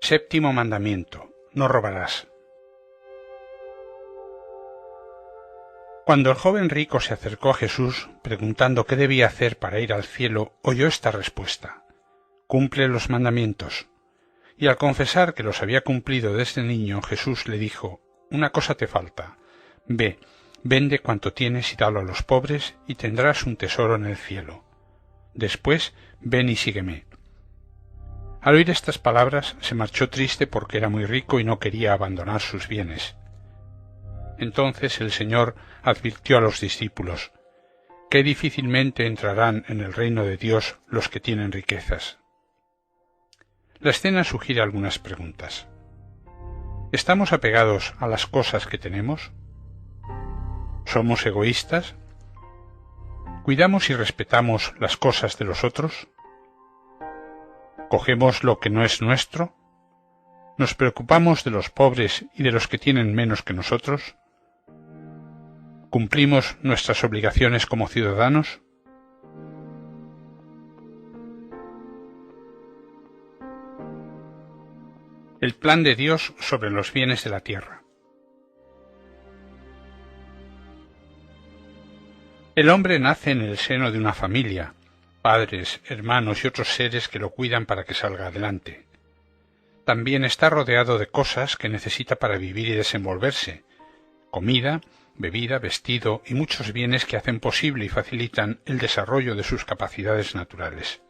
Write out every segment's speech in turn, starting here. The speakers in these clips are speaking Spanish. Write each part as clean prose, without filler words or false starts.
Séptimo mandamiento: no robarás. Cuando el joven rico se acercó a Jesús, preguntando qué debía hacer para ir al cielo, oyó esta respuesta: cumple los mandamientos. Y al confesar que los había cumplido desde niño, Jesús le dijo: una cosa te falta. Ve, vende cuanto tienes y dalo a los pobres, y tendrás un tesoro en el cielo. Después, ven y sígueme. Al oír estas palabras, se marchó triste porque era muy rico y no quería abandonar sus bienes. Entonces el Señor advirtió a los discípulos: qué difícilmente entrarán en el reino de Dios los que tienen riquezas. La escena sugiere algunas preguntas. ¿Estamos apegados a las cosas que tenemos? ¿Somos egoístas? ¿Cuidamos y respetamos las cosas de los otros? ¿Cogemos lo que no es nuestro? ¿Nos preocupamos de los pobres y de los que tienen menos que nosotros? ¿Cumplimos nuestras obligaciones como ciudadanos? El plan de Dios sobre los bienes de la tierra. El hombre nace en el seno de una familia, padres, hermanos y otros seres que lo cuidan para que salga adelante. También está rodeado de cosas que necesita para vivir y desenvolverse: comida, bebida, vestido y muchos bienes que hacen posible y facilitan el desarrollo de sus capacidades naturales.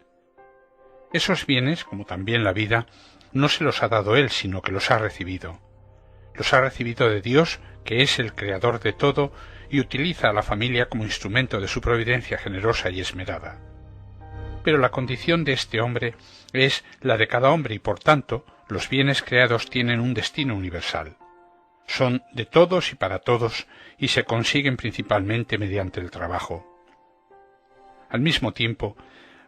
Esos bienes, como también la vida, no se los ha dado él, sino que los ha recibido. Los ha recibido de Dios, que es el creador de todo, y utiliza a la familia como instrumento de su providencia generosa y esmerada. Pero la condición de este hombre es la de cada hombre y, por tanto, los bienes creados tienen un destino universal. Son de todos y para todos, y se consiguen principalmente mediante el trabajo. Al mismo tiempo,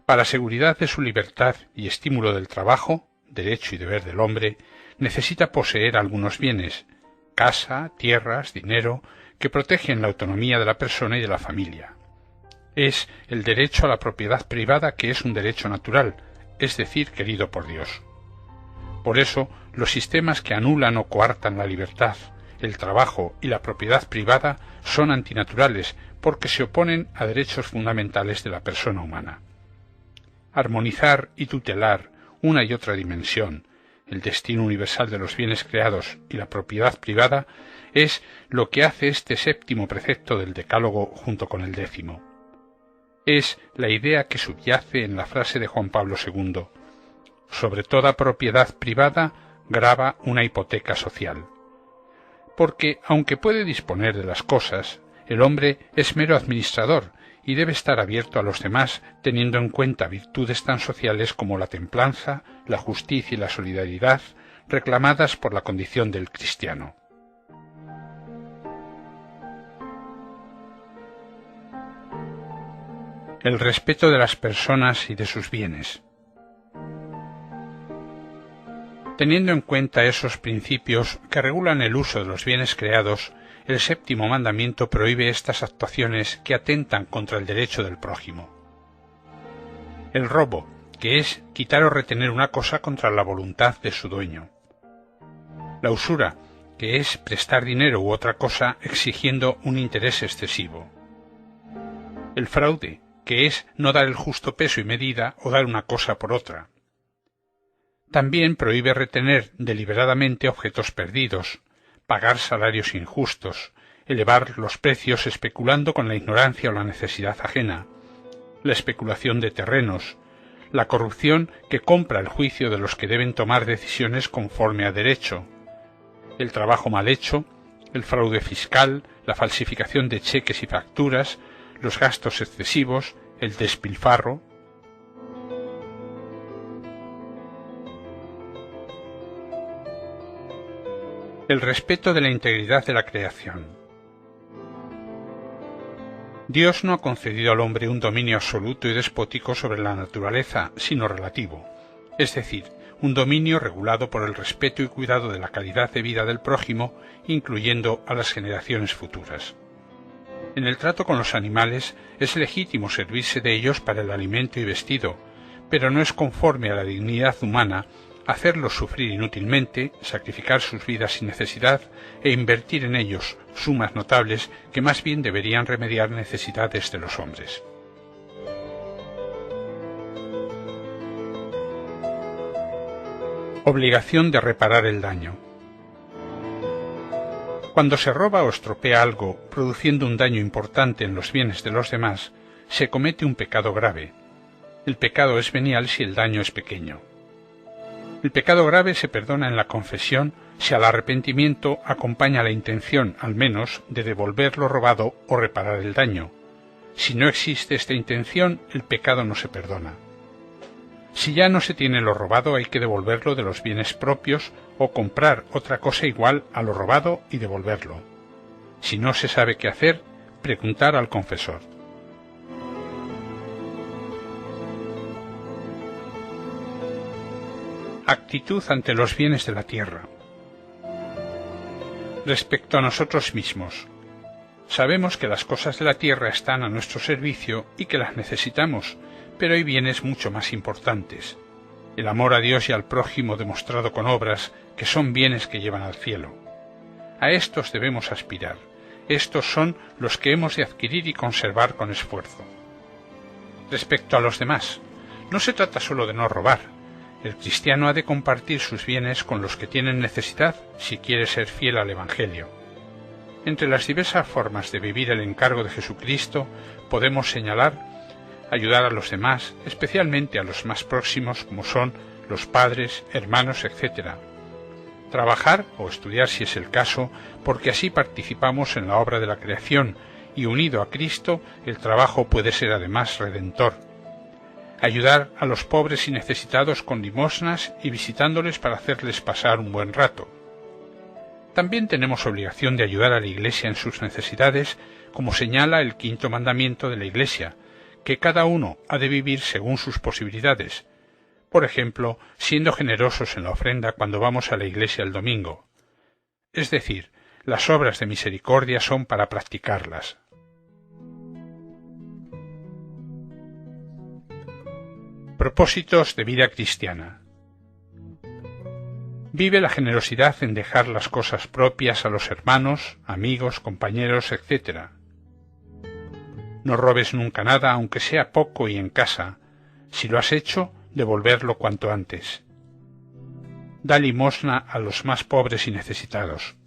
para seguridad de su libertad y estímulo del trabajo, derecho y deber del hombre, necesita poseer algunos bienes: casa, tierras, dinero, que protegen la autonomía de la persona y de la familia. Es el derecho a la propiedad privada, que es un derecho natural, es decir, querido por Dios. Por eso, los sistemas que anulan o coartan la libertad, el trabajo y la propiedad privada son antinaturales, porque se oponen a derechos fundamentales de la persona humana. Armonizar y tutelar una y otra dimensión, el destino universal de los bienes creados y la propiedad privada, es lo que hace este séptimo precepto del Decálogo junto con el 10º. Es la idea que subyace en la frase de Juan Pablo II: sobre toda propiedad privada grava una hipoteca social. Porque, aunque puede disponer de las cosas, el hombre es mero administrador y debe estar abierto a los demás, teniendo en cuenta virtudes tan sociales como la templanza, la justicia y la solidaridad, reclamadas por la condición del cristiano. El respeto de las personas y de sus bienes. Teniendo en cuenta esos principios que regulan el uso de los bienes creados, el séptimo mandamiento prohíbe estas actuaciones que atentan contra el derecho del prójimo. El robo, que es quitar o retener una cosa contra la voluntad de su dueño. La usura, que es prestar dinero u otra cosa exigiendo un interés excesivo. El fraude, que es no dar el justo peso y medida o dar una cosa por otra. También prohíbe retener deliberadamente objetos perdidos, pagar salarios injustos, elevar los precios especulando con la ignorancia o la necesidad ajena, la especulación de terrenos, la corrupción que compra el juicio de los que deben tomar decisiones conforme a derecho, el trabajo mal hecho, el fraude fiscal, la falsificación de cheques y facturas, los gastos excesivos, el despilfarro. El respeto de la integridad de la creación. Dios no ha concedido al hombre un dominio absoluto y despótico sobre la naturaleza, sino relativo, es decir, un dominio regulado por el respeto y cuidado de la calidad de vida del prójimo, incluyendo a las generaciones futuras. En el trato con los animales es legítimo servirse de ellos para el alimento y vestido, pero no es conforme a la dignidad humana hacerlos sufrir inútilmente, sacrificar sus vidas sin necesidad e invertir en ellos sumas notables que más bien deberían remediar necesidades de los hombres. Obligación de reparar el daño. Cuando se roba o estropea algo, produciendo un daño importante en los bienes de los demás, se comete un pecado grave. El pecado es venial si el daño es pequeño. El pecado grave se perdona en la confesión si al arrepentimiento acompaña la intención, al menos, de devolver lo robado o reparar el daño. Si no existe esta intención, el pecado no se perdona. Si ya no se tiene lo robado, hay que devolverlo de los bienes propios o comprar otra cosa igual a lo robado y devolverlo. Si no se sabe qué hacer, preguntar al confesor. Actitud ante los bienes de la tierra. Respecto a nosotros mismos, sabemos que las cosas de la tierra están a nuestro servicio y que las necesitamos, pero hay bienes mucho más importantes. El amor a Dios y al prójimo demostrado con obras, que son bienes que llevan al cielo. A estos debemos aspirar. Estos son los que hemos de adquirir y conservar con esfuerzo. Respecto a los demás, no se trata solo de no robar. El cristiano ha de compartir sus bienes con los que tienen necesidad si quiere ser fiel al Evangelio. Entre las diversas formas de vivir el encargo de Jesucristo podemos señalar ayudar a los demás, especialmente a los más próximos como son los padres, hermanos, etc. Trabajar o estudiar si es el caso, porque así participamos en la obra de la creación y unido a Cristo el trabajo puede ser además redentor. Ayudar a los pobres y necesitados con limosnas y visitándoles para hacerles pasar un buen rato. También tenemos obligación de ayudar a la Iglesia en sus necesidades, como señala el quinto mandamiento de la Iglesia, que cada uno ha de vivir según sus posibilidades, por ejemplo, siendo generosos en la ofrenda cuando vamos a la iglesia el domingo. Es decir, las obras de misericordia son para practicarlas. Propósitos de vida cristiana. Vive la generosidad en dejar las cosas propias a los hermanos, amigos, compañeros, etc. No robes nunca nada, aunque sea poco y en casa. Si lo has hecho, devolverlo cuanto antes. Da limosna a los más pobres y necesitados.